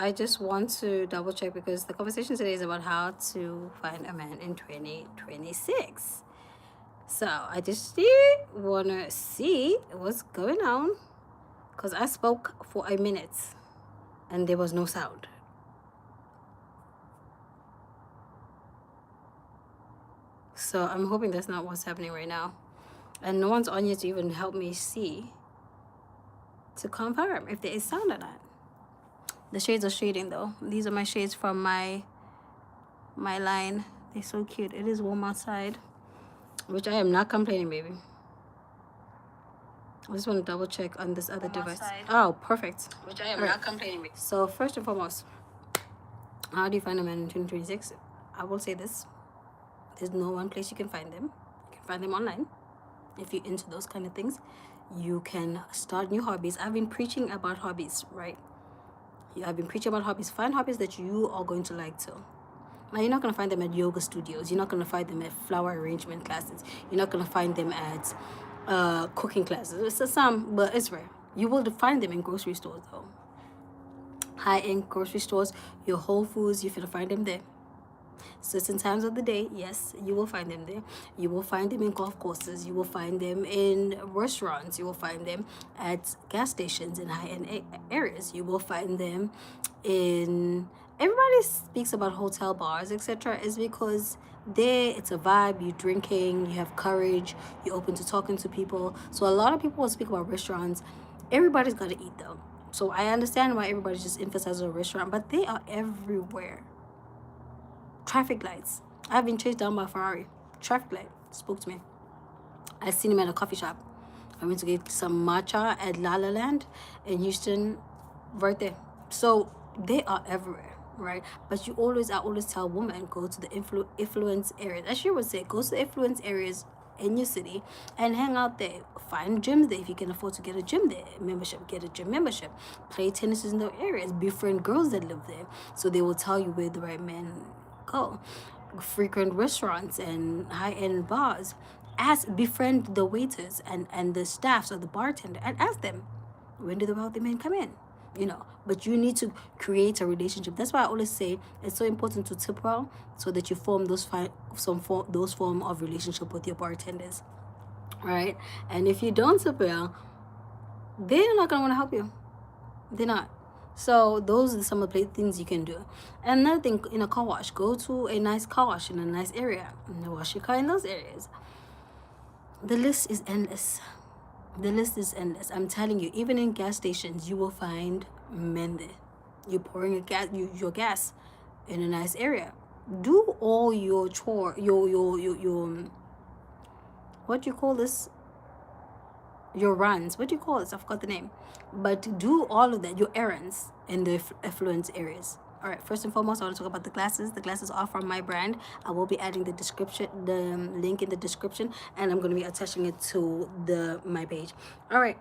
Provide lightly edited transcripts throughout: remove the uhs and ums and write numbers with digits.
I just want to double check because the conversation today is about how to find a man in 2026. So I just want to see what's going on because I spoke for a minute and there was no sound. So I'm hoping that's not what's happening right now. And no one's on here to even help me see to confirm if there is sound or not. The shades are shading though. These are my shades from my line. They're so cute. It is warm outside, which I am not complaining, baby. I just want to double check on this other device. Outside. Oh, perfect. Which I am not complaining, baby. So first and foremost, how do you find a man in 2026? I will say this. There's no one place you can find them. You can find them online. If you're into those kind of things, you can start new hobbies. I've been preaching about hobbies, right? Yeah, I've been preaching about hobbies. Find hobbies that you are going to like too. Now, you're not going to find them at yoga studios. You're not going to find them at flower arrangement classes. You're not going to find them at cooking classes. It's some, but it's rare. You will find them in grocery stores, though. High-end grocery stores, your Whole Foods, you're going to find them there. Certain times of the day, yes, you will find them there. You will find them in golf courses. You will find them in restaurants. You will find them at gas stations in high-end areas. You will find them in... Everybody speaks about hotel bars, etc. is because there it's a vibe. You're drinking, you have courage, you're open to talking to people. So a lot of people will speak about restaurants. Everybody's got to eat though. So I understand why everybody just emphasizes a restaurant, but they are everywhere. Traffic lights. I've been chased down by a Ferrari. Traffic light spoke to me. I seen him at a coffee shop. I went to get some matcha at La La Land in Houston, right there. So they are everywhere, right? But I always tell women, go to the influence areas. As she would say, go to the influence areas in your city and hang out there. Find gyms there if you can afford to get a gym there. Membership, get a gym membership. Play tennis in those areas. Befriend girls that live there. So they will tell you where the right men go. Frequent restaurants and high-end bars. Befriend the waiters and the staffs or the bartender and ask them, when do the wealthy men come in? But you need to create a relationship. That's why I always say it's so important to tip well so that you form those form of relationship with your bartenders, right? And if you don't tip well, they're not gonna want to help you. They're not. So those are some of the things you can do. And another thing, in a car wash, go to a nice car wash in a nice area and wash your car in those areas. The list is endless. The list is endless. I'm telling you, even in gas stations, you will find men there. You're pouring your gas in a nice area. Do all your chore, your what do you call this? Your runs. What do you call this? I forgot the name. But do all of that, your errands in the affluent areas. All right, first and foremost, I want to talk about the glasses. The glasses are from my brand. I will be adding the link in the description, and I'm going to be attaching it to my page. All right.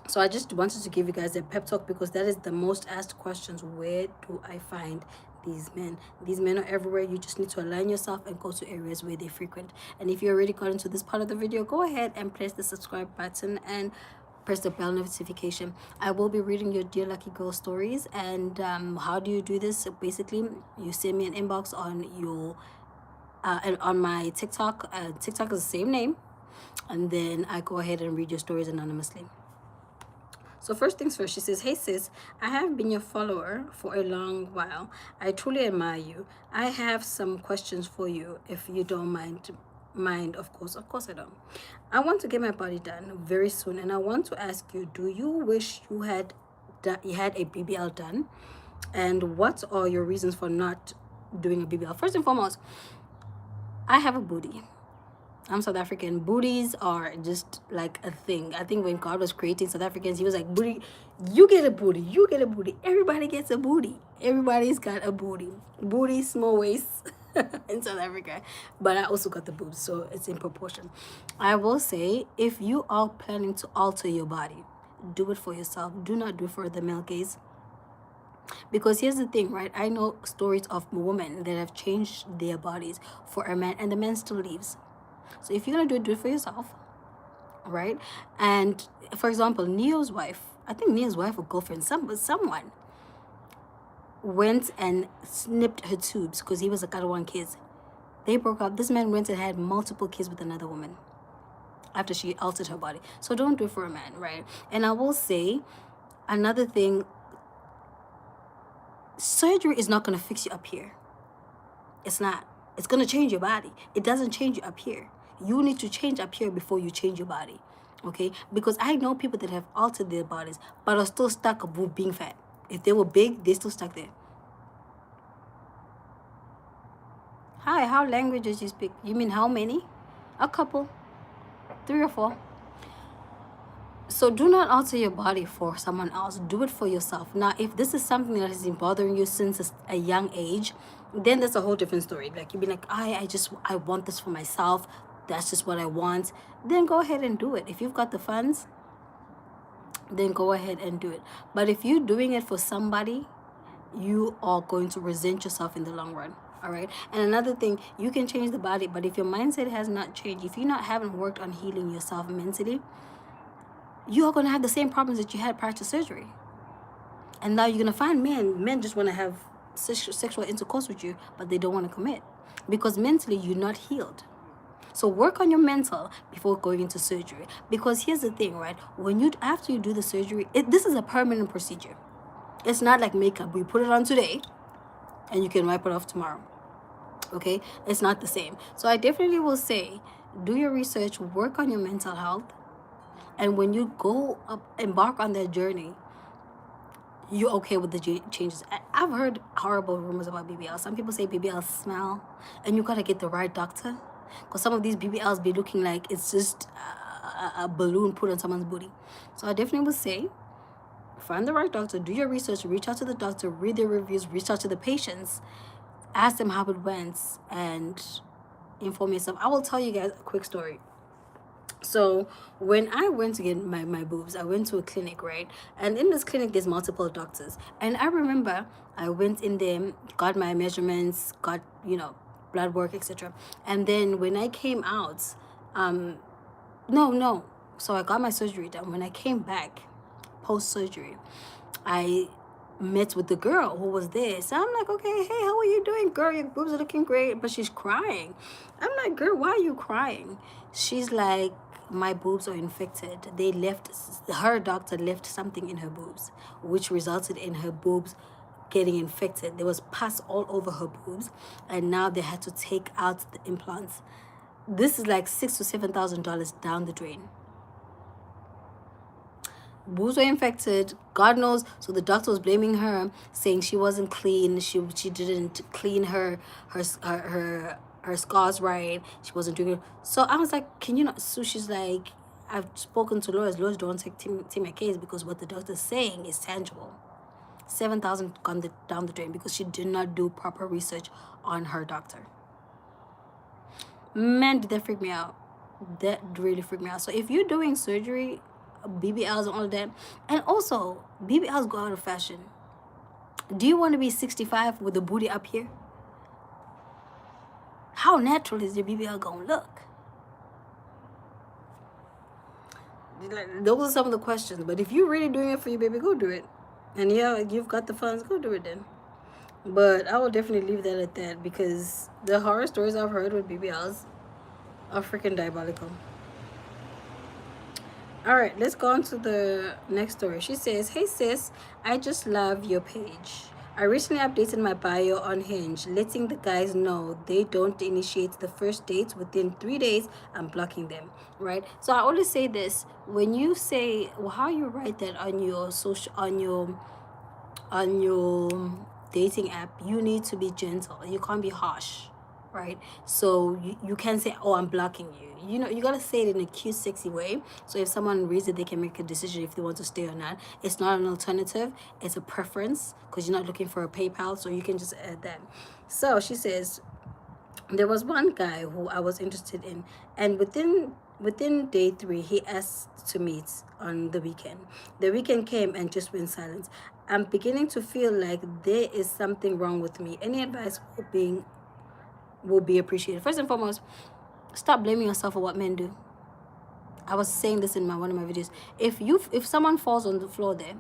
So I just wanted to give you guys a pep talk because that is the most asked questions. Where do I find these men? These men are everywhere. You just need to align yourself and go to areas where they frequent. And if you already got into this part of the video, go ahead and press the subscribe button and press the bell notification. I will be reading your Dear Lucky Girl stories. And how do you do this? So basically, you send me an inbox on your and on my TikTok. TikTok is the same name. And then I go ahead and read your stories anonymously. So first things first, she says, "Hey sis, I have been your follower for a long while. I truly admire you. I have some questions for you if you don't mind, of course I don't. I want to get my body done very soon, and I want to ask you, do you wish you had a BBL done? And what are your reasons for not doing a BBL? First and foremost, I have a booty. I'm South African. Booties are just like a thing. I think when God was creating South Africans, he was like, booty, you get a booty, you get a booty. Everybody gets a booty. Everybody's got a booty. Booty, small waist in South Africa. But I also got the boobs, so it's in proportion. I will say, if you are planning to alter your body, do it for yourself. Do not do it for the male gaze. Because here's the thing, right? I know stories of women that have changed their bodies for a man, and the man still leaves. So if you're gonna do it for yourself, right? And for example, Neo's wife, I think Neo's wife or girlfriend, someone, went and snipped her tubes because he was like, I don't want kids. They broke up. This man went and had multiple kids with another woman after she altered her body. So don't do it for a man, right? And I will say another thing, surgery is not going to fix you up here. It's not. It's going to change your body. It doesn't change you up here. You need to change up here before you change your body. Okay? Because I know people that have altered their bodies but are still stuck with being fat. If they were big, they're still stuck there. Hi, how languages you speak? You mean how many? A couple. 3 or 4. So do not alter your body for someone else. Do it for yourself. Now, if this is something that has been bothering you since a young age, then that's a whole different story. Like, you'd be like, I want this for myself. That's just what I want. Then go ahead and do it. If you've got the funds, then go ahead and do it. But if you're doing it for somebody, you are going to resent yourself in the long run. All right. And another thing, you can change the body, but if your mindset has not changed, if you haven't worked on healing yourself mentally, you are going to have the same problems that you had prior to surgery. And now you're going to find men just want to have sexual intercourse with you, but they don't want to commit because mentally you're not healed. So work on your mental before going into surgery. Because here's the thing, right? After you do the surgery, this is a permanent procedure. It's not like makeup. We put it on today and you can wipe it off tomorrow. Okay? It's not the same. So I definitely will say, do your research, work on your mental health. And when you embark on that journey, you're okay with the changes. I've heard horrible rumors about BBL. Some people say BBL smell, and you gotta get the right doctor, because some of these BBLs be looking like it's just a balloon put on someone's booty. So I definitely would say, find the right doctor, do your research, reach out to the doctor, read their reviews, reach out to the patients, ask them how it went, and inform yourself. I will tell you guys a quick story. So when I went to get my boobs, I went to a clinic, right? And in this clinic, there's multiple doctors. And I remember I went in there, got my measurements, got, blood work, etc. And then when I came out, so I got my surgery done. When I came back, post-surgery, I met with the girl who was there. So I'm like, okay, hey, how are you doing, girl? Your boobs are looking great. But she's crying. I'm like, girl, why are you crying? She's like, my boobs are infected. Her doctor left something in her boobs, which resulted in her boobs getting infected. There was pus all over her boobs, and now they had to take out the implants. This is like $6,000 to $7,000 down the drain. Boobs were infected, God knows. So the doctor was blaming her, saying she wasn't clean. She didn't clean her scars right. She wasn't doing it. So I was like, can you not? So she's like, I've spoken to lawyers. Lawyers don't take my case because what the doctor's saying is tangible. 7,000 gone down the drain because she did not do proper research on her doctor. Man, did that freak me out. That really freaked me out. So if you're doing surgery, BBLs and all of that, and also BBLs go out of fashion. Do you want to be 65 with the booty up here? How natural is your BBL gonna look? Those are some of the questions. But if you're really doing it for you, baby, go do it. And yeah, you've got the funds, go do it then. But I will definitely leave that at that, because the horror stories I've heard with BBLs are freaking diabolical. All right, let's go on to the next story. She says, hey sis, I just love your page. I recently updated my bio on Hinge, letting the guys know they don't initiate the first dates within 3 days. I'm blocking them, right? So I always say this, when you say, well, how you write that on your dating app, you need to be gentle. You can't be harsh, right? So you can't say, oh, I'm blocking you. You gotta say it in a cute, sexy way. So if someone reads it, they can make a decision if they want to stay or not. It's not an alternative, it's a preference, because you're not looking for a PayPal, so you can just add that. So she says, there was one guy who I was interested in, and within day 3, he asked to meet on the weekend. The weekend came and just went silent. I'm beginning to feel like there is something wrong with me. Any advice will be appreciated. First and foremost, stop blaming yourself for what men do. I was saying this in one of my videos. If someone falls on the floor there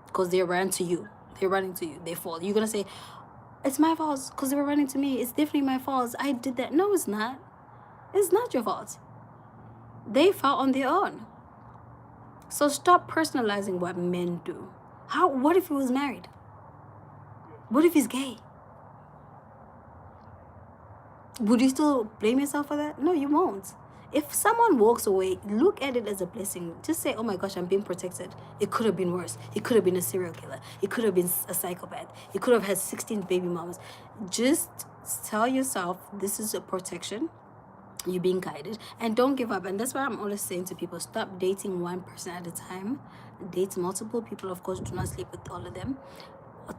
because they ran to you, they're running to you, they fall. You're gonna say, it's my fault because they were running to me. It's definitely my fault. I did that. No, it's not. It's not your fault. They fell on their own. So stop personalizing what men do. What if he was married? What if he's gay? Would you still blame yourself for that? No, you won't. If someone walks away, look at it as a blessing. Just say, oh my gosh, I'm being protected. It could have been worse. It could have been a serial killer. It could have been a psychopath. It could have had 16 baby mamas. Just tell yourself, this is a protection. You're being guided. And don't give up. And that's why I'm always saying to people, stop dating one person at a time. Date multiple people. Of course, do not sleep with all of them.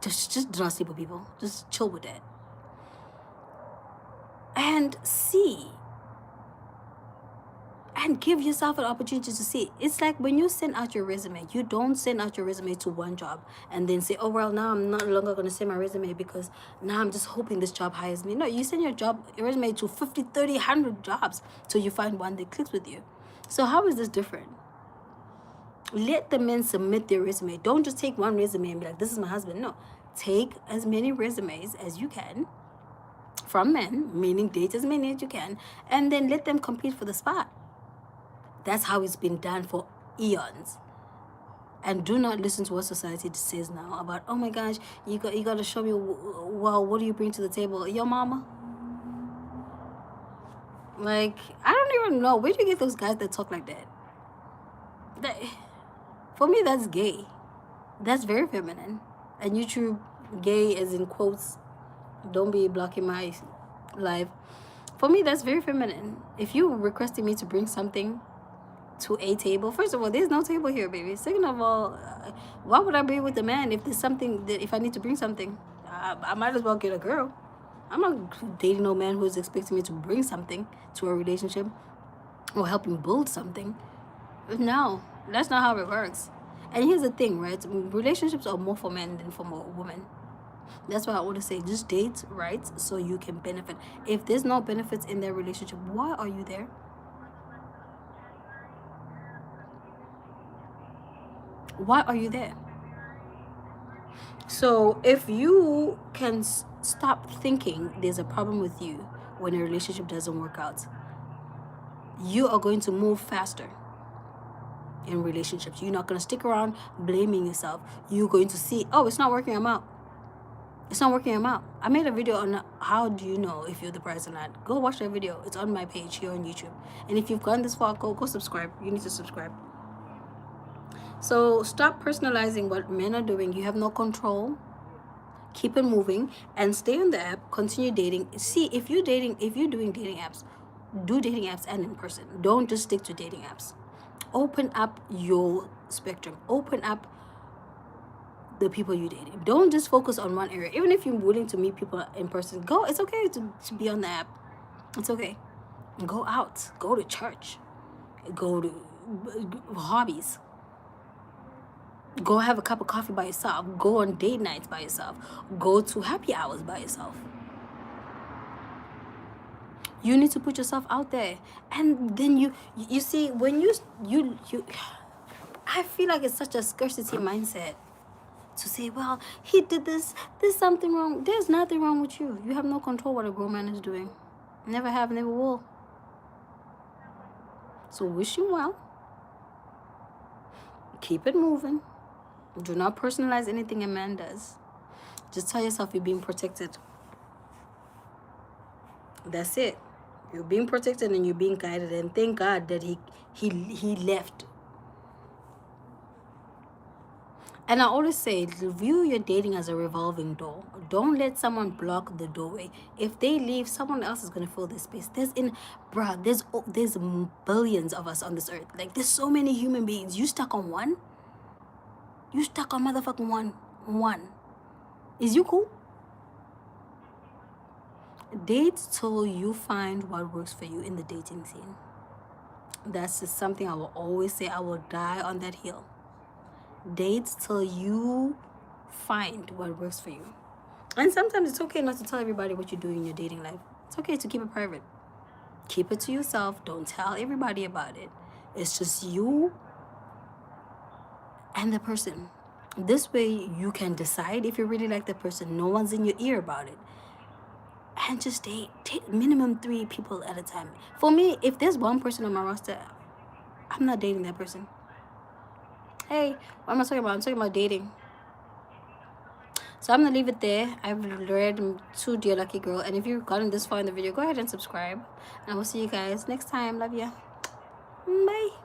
Just do not sleep with people. Just chill with that. And see. And give yourself an opportunity to see. It's like when you send out your resume, you don't send out your resume to one job and then say, oh, well, now I'm not longer going to send my resume because now I'm just hoping this job hires me. No, you send your resume to 50, 30, 100 jobs till you find one that clicks with you. So how is this different? Let the men submit their resume. Don't just take one resume and be like, this is my husband. No, take as many resumes as you can from men, meaning date as many as you can, and then let them compete for the spot. That's how it's been done for eons. And do not listen to what society says now about, oh my gosh, you got to show me, well, what do you bring to the table? Your mama? Like, I don't even know. Where do you get those guys that talk like that? For me, that's gay. That's very feminine. And YouTube, gay as in quotes, don't be blocking my life. For me, that's very feminine. If you requested me to bring something to a table, first of all, there's no table here, baby. Second of all, why would I be with a man if there's something that, if I need to bring something, I might as well get a girl. I'm not dating no man who's expecting me to bring something to a relationship or help him build something. No, that's not how it works. And here's the thing, right? Relationships are more for men than for women. That's why I always say, just date right so you can benefit. If there's no benefits in their relationship, why are you there? Why are you there? So if you can stop thinking there's a problem with you when a relationship doesn't work out, you are going to move faster in relationships. You're not going to stick around blaming yourself. You're going to see, oh, it's not working, I'm out. It's not working, I'm out. I made a video on how do you know if you're the prize or not. Go watch that video. It's on my page here on YouTube. And if you've gone this far, go subscribe. You need to subscribe. So stop personalizing what men are doing. You have no control. Keep it moving and stay on the app. Continue dating. See, if you're doing dating apps, do dating apps and in person. Don't just stick to dating apps. Open up your spectrum. Open up the people you're dating. Don't just focus on one area. Even if you're willing to meet people in person, go. It's okay to be on the app. It's okay. Go out. Go to church. Go to hobbies. Go have a cup of coffee by yourself. Go on date nights by yourself. Go to happy hours by yourself. You need to put yourself out there. And then you see, when you I feel like it's such a scarcity mindset to say, well, he did this, there's something wrong. There's nothing wrong with you. You have no control what a grown man is doing. Never have, never will. So wish you well. Keep it moving. Do not personalize anything a man does. Just tell yourself you're being protected. That's it. You're being protected and you're being guided. And thank God that he left. And I always say, view your dating as a revolving door. Don't let someone block the doorway. If they leave, someone else is going to fill this space. There's billions of us on this earth. Like, there's so many human beings. You stuck on one? You stuck on motherfucking one. Is you cool? Date till you find what works for you in the dating scene. That's just something I will always say. I will die on that hill. Date till you find what works for you. And sometimes it's okay not to tell everybody what you do in your dating life. It's okay to keep it private. Keep it to yourself. Don't tell everybody about it. It's just you and the person. This way you can decide if you really like the person. No one's in your ear about it. And just date minimum 3 people at a time. For me, if there's one person on my roster, I'm not dating that person. Hey, what am I talking about? I'm talking about dating. So I'm gonna leave it there. I've read to Dear Lucky Girl, and if you've gotten this far in the video, go ahead and subscribe, and I will see you guys next time. Love ya. Bye.